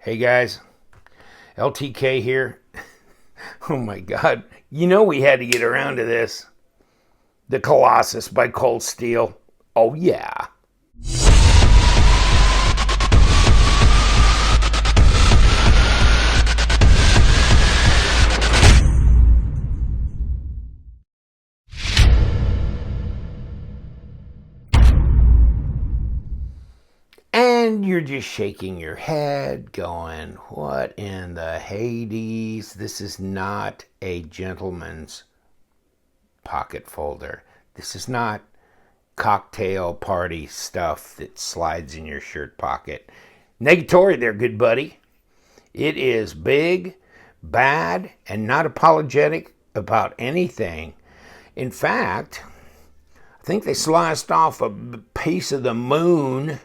Hey guys, LTK here. Oh my God. You know we had to get around to this. The Colossus by Cold Steel. Oh yeah. And you're just shaking your head, going, what in the Hades? This is not a gentleman's pocket folder. This is not cocktail party stuff that slides in your shirt pocket. Negatory there, good buddy. It is big, bad, and not apologetic about anything. In fact, I think they sliced off a piece of the moon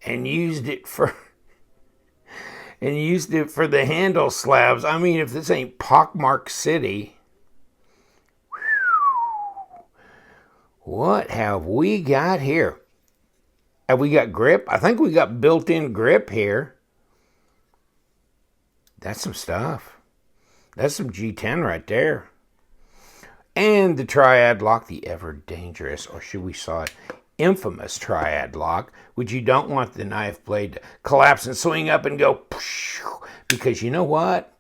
and used it for the handle slabs. I mean, if this ain't Pockmark City, what have we got here? Have we got grip? I think we got built-in grip here. That's some stuff. That's some G10 right there. And the triad lock, the ever dangerous, or should we say it, infamous triad lock, which you don't want the knife blade to collapse and swing up and go, because you know what?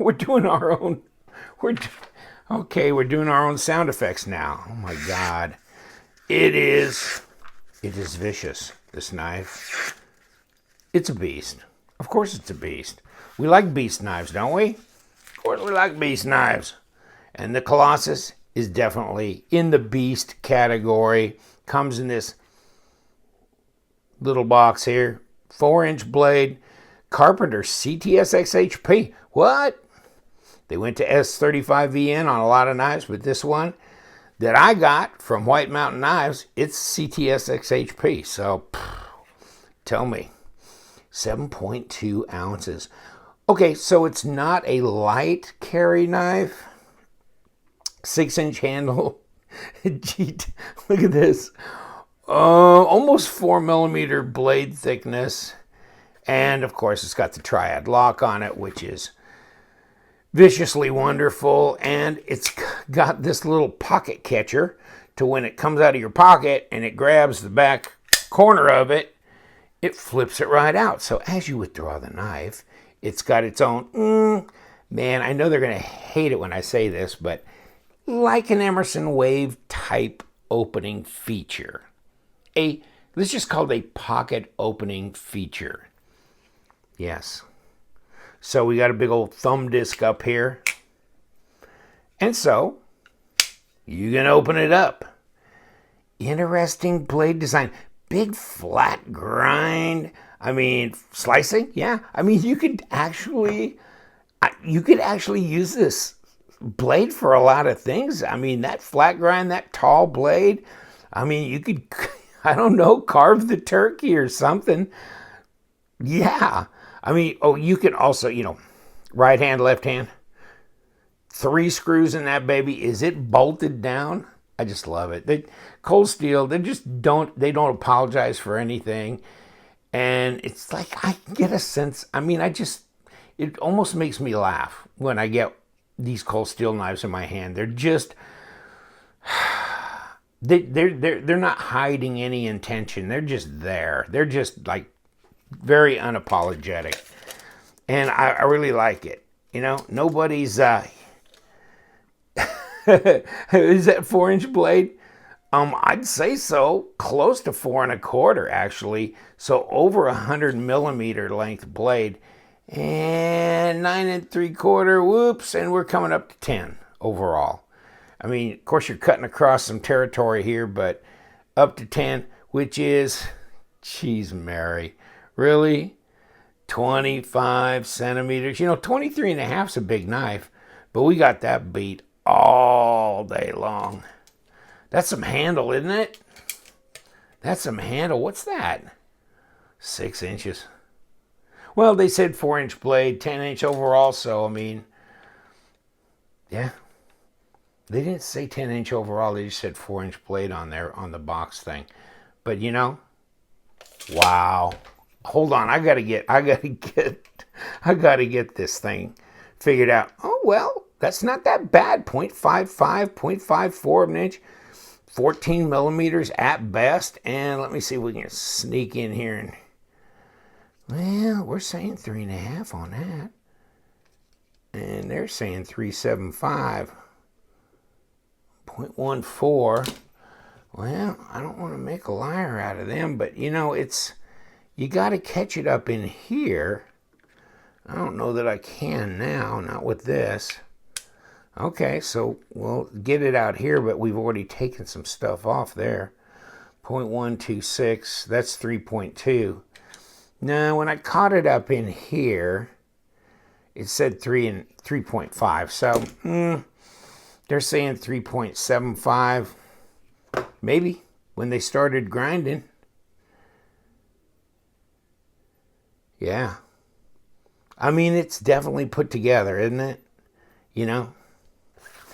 We're doing our own, we're doing our own sound effects now. Oh my God. It is vicious, this knife. It's a beast. Of course it's a beast. We like beast knives, don't we? Of course we like beast knives. And the Colossus is definitely in the beast category. Comes in this little box here. 4-inch blade. Carpenter CTSX HP. What? They went to S35VN on a lot of knives, but this one that I got from White Mountain Knives, it's CTSX HP. So, tell me. 7.2 ounces. Okay, so it's not a light carry knife. 6-inch handle. Gee, look at this. Almost 4mm blade thickness. And of course, it's got the triad lock on it, which is viciously wonderful. And it's got this little pocket catcher to when it comes out of your pocket and it grabs the back corner of it, it flips it right out. So as you withdraw the knife, it's got its own, man, I know they're going to hate it when I say this, but like an Emerson Wave type opening feature. Let's just call it a pocket opening feature. Yes. So we got a big old thumb disc up here. And so you can open it up. Interesting blade design. Big flat grind. I mean, slicing, yeah. I mean, you could actually use this blade for a lot of things. I mean, that flat grind, that tall blade. I mean, you could, I don't know, carve the turkey or something. Yeah. I mean, you can also, right hand, left hand. 3 screws in that baby. Is it bolted down? I just love it. Cold Steel, they don't apologize for anything. And it's like, I get a sense, I mean, it almost makes me laugh when I get these Cold Steel knives in my hand. They're just, they're not hiding any intention. They're just there. They're just like very unapologetic. And I really like it. Nobody's, is that 4-inch blade? I'd say so. Close to 4 1/4, actually. So over 100mm length blade. And 9 3/4, whoops, and we're coming up to 10 overall. I mean, of course, you're cutting across some territory here, but up to 10, which is, geez, Mary, really? 25 centimeters. 23 and a half is a big knife, but we got that beat all day long. That's some handle, isn't it? That's some handle. What's that? 6 inches. Well, they said 4-inch blade, 10-inch overall, so, I mean, yeah. They didn't say 10-inch overall. They just said 4-inch blade on there on the box thing. But, wow. hold on, I gotta get this thing figured out. Oh, well, that's not that bad. 0.55, 0.54 of an inch, 14 millimeters at best. And let me see if we can sneak in here. And, well, we're saying 3.5 on that. And they're saying 375. 0.14. Well, I don't want to make a liar out of them, but you know, you got to catch it up in here. I don't know that I can now, not with this. Okay, so we'll get it out here, but we've already taken some stuff off there. 0.126, that's 3.2. Now, when I caught it up in here, it said 3.5. So, they're saying 3.75. Maybe when they started grinding. Yeah. I mean, it's definitely put together, isn't it? You know,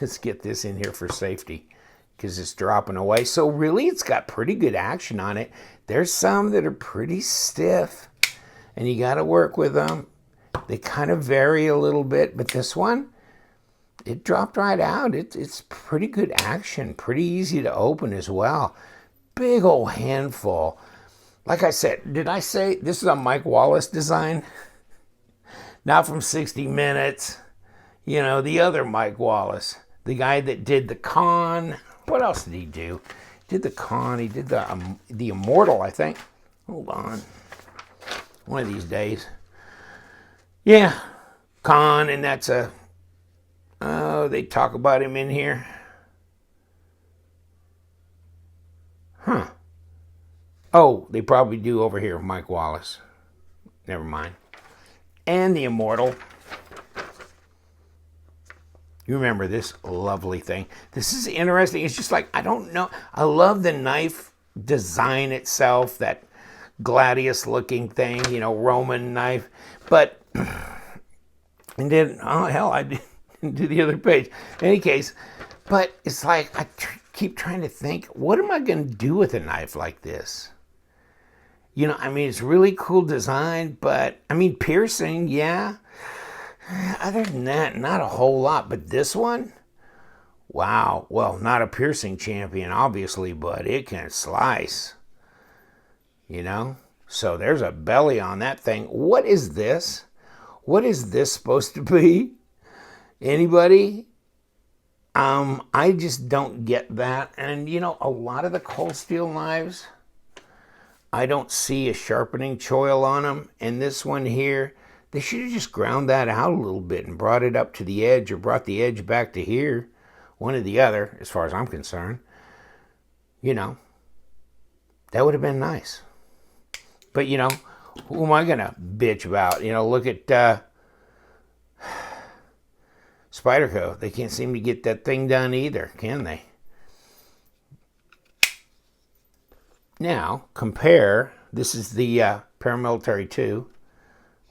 let's get this in here for safety because it's dropping away. So really, it's got pretty good action on it. There's some that are pretty stiff, and you got to work with them. They kind of vary a little bit, but this one, it dropped right out. It's pretty good action, pretty easy to open as well. Big old handful. Like I said, did I say this is a Mike Wallace design? Not from 60 Minutes. You know, the other Mike Wallace, the guy that did the Con. What else did he do? He did the Con. He did the Immortal, I think. Hold on. One of these days. Yeah, Con, and that's a... Oh, they talk about him in here. Huh. Oh, they probably do over here, Mike Wallace. Never mind. And the Immortal. You remember this lovely thing. This is interesting. It's just like, I don't know. I love the knife design itself, that gladius looking thing, you know, Roman knife. But, and then, oh hell, I didn't do the other page. In any case, but it's like, I keep trying to think, what am I going to do with a knife like this? You know, I mean, it's really cool design, but, I mean, piercing, yeah. Other than that, not a whole lot. But this one, wow. Well, not a piercing champion, obviously, but it can slice. You know? So there's a belly on that thing. What is this? What is this supposed to be? Anybody? I just don't get that. And, you know, a lot of the cold steel knives, I don't see a sharpening choil on them. And this one here, they should have just ground that out a little bit and brought it up to the edge or brought the edge back to here. One or the other, as far as I'm concerned. You know, that would have been nice. But, you know, who am I going to bitch about? You know, look at Spyderco. They can't seem to get that thing done either, can they? Now, compare. This is the Paramilitary 2.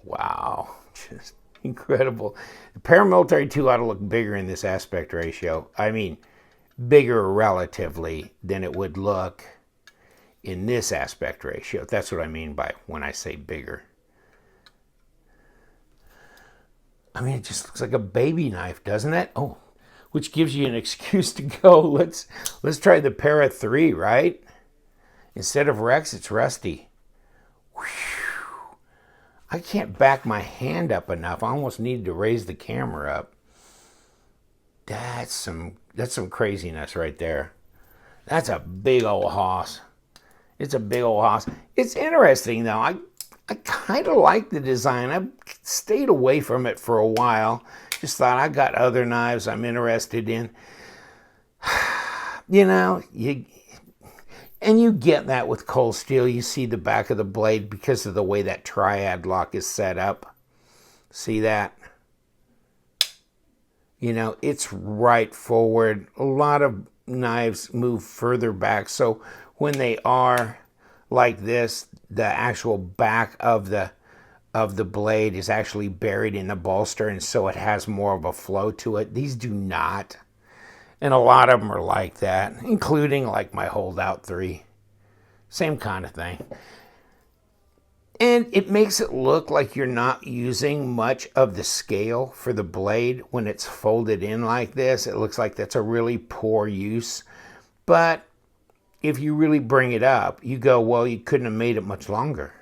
Wow, just incredible. The Paramilitary 2 ought to look bigger in this aspect ratio. I mean, bigger relatively than it would look in this aspect ratio. That's what I mean by when I say bigger. I mean, it just looks like a baby knife, doesn't it? Oh, which gives you an excuse to go. Let's try the Para 3, right? Instead of Rex, it's Rusty. Whew. I can't back my hand up enough. I almost needed to raise the camera up. That's some craziness right there. That's a big old hoss. It's a big old hoss. It's interesting though. I kind of like the design. I stayed away from it for a while. Just thought I got other knives I'm interested in. You know, and you get that with cold steel. You see the back of the blade because of the way that triad lock is set up. See that? You know, it's right forward. A lot of knives move further back. So when they are like this, the actual back of the blade is actually buried in the bolster, and so it has more of a flow to it. These do not. And a lot of them are like that, including like my Holdout 3. Same kind of thing. And it makes it look like you're not using much of the scale for the blade when it's folded in like this. It looks like that's a really poor use. But if you really bring it up, you go, well, you couldn't have made it much longer,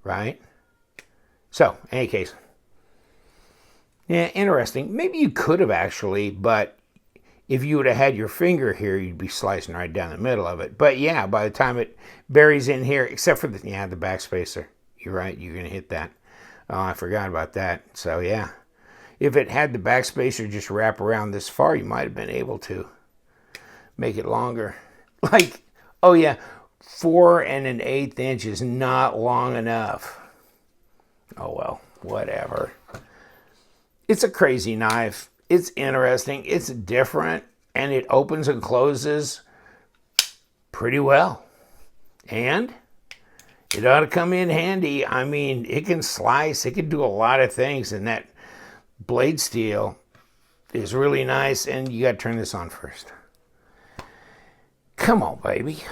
right? So, in any case, yeah, interesting. Maybe you could have actually, but if you would have had your finger here, you'd be slicing right down the middle of it. But yeah, by the time it buries in here, except for the backspacer. You're right, you're going to hit that. Oh, I forgot about that. So yeah, if it had the backspacer just wrap around this far, you might have been able to make it longer. Like, oh yeah, 4 1/8 inches is not long enough. Oh well, whatever. It's a crazy knife. It's interesting. It's different, and it opens and closes pretty well. And it ought to come in handy. I mean, it can slice. It can do a lot of things, and that blade steel is really nice. And you got to turn this on first. Come on, baby.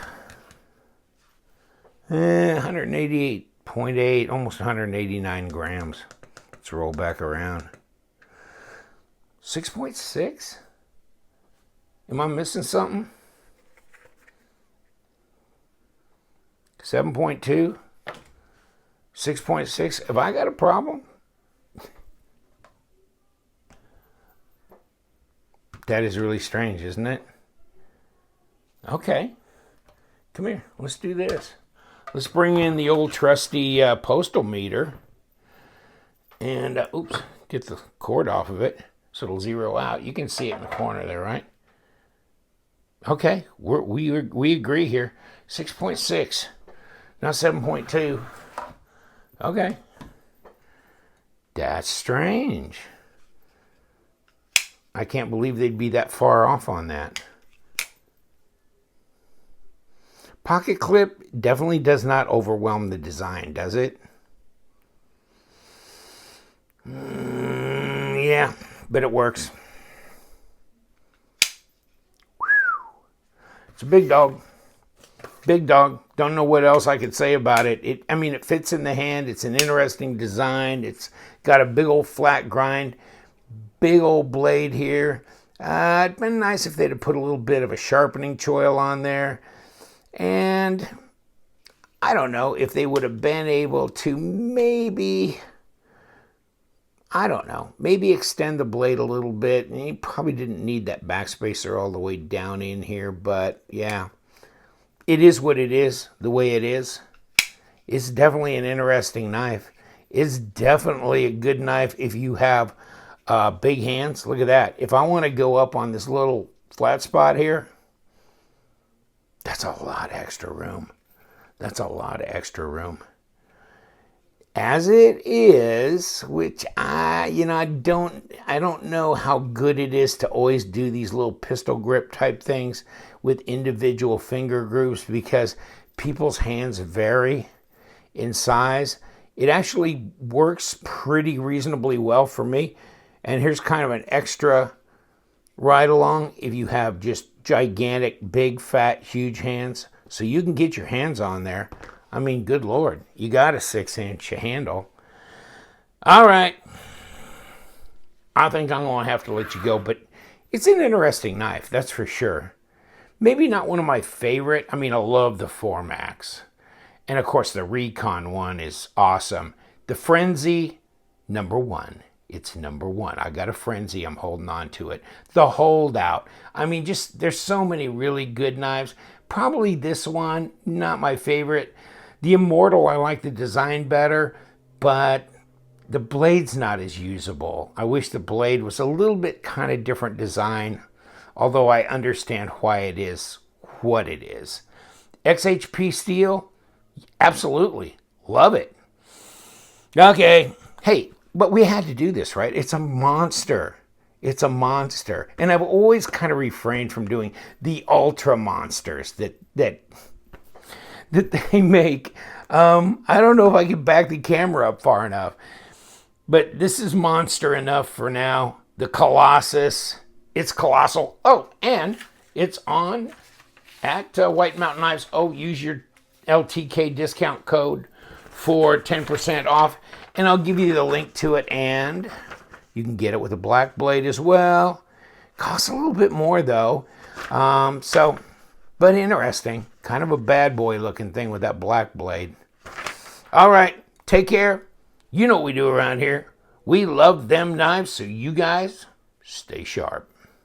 188.8, almost 189 grams. Let's roll back around. 6.6? Am I missing something? 7.2? 6.6? Have I got a problem? That is really strange, isn't it? Okay. Come here. Let's do this. Let's bring in the old trusty postal meter. And, oops, get the cord off of it so it'll zero out. You can see it in the corner there, right? Okay, we agree here. 6.6, not 7.2. Okay. That's strange. I can't believe they'd be that far off on that. Pocket clip definitely does not overwhelm the design, does it? Yeah, but it works. It's a big dog. Big dog. Don't know what else I could say about it. It fits in the hand. It's an interesting design. It's got a big old flat grind. Big old blade here. It'd been nice if they'd have put a little bit of a sharpening choil on there. And I don't know if they would have been able to maybe extend the blade a little bit. And you probably didn't need that backspacer all the way down in here. But yeah, it is what it is, the way it is. It's definitely an interesting knife. It's definitely a good knife if you have big hands. Look at that. If I want to go up on this little flat spot here, that's a lot of extra room. That's a lot of extra room. As it is, which I don't know how good it is to always do these little pistol grip type things with individual finger grooves because people's hands vary in size. It actually works pretty reasonably well for me. And here's kind of an extra ride along if you have just gigantic, big, fat, huge hands. So you can get your hands on there. I mean, good Lord, you got a 6-inch handle. All right. I think I'm going to have to let you go, but it's an interesting knife, that's for sure. Maybe not one of my favorite. I love the 4MAX. And of course, the Recon one is awesome. The Frenzy, number one. It's number one. I got a Frenzy. I'm holding on to it. The Holdout. There's so many really good knives. Probably this one, not my favorite. The Immortal, I like the design better, but the blade's not as usable. I wish the blade was a little bit kind of different design, although I understand why it is what it is. XHP steel, absolutely. Love it. Okay. Hey, but we had to do this, right? It's a monster. It's a monster. And I've always kind of refrained from doing the ultra monsters that they make. I don't know if I can back the camera up far enough. But this is monster enough for now. The Colossus. It's colossal. Oh, and it's on at White Mountain Knives. Oh, use your LTK discount code for 10% off, and I'll give you the link to it, and you can get it with a black blade as well. Costs a little bit more though, but interesting. Kind of a bad boy looking thing with that black blade. All right, take care. You know what we do around here. We love them knives, so you guys stay sharp.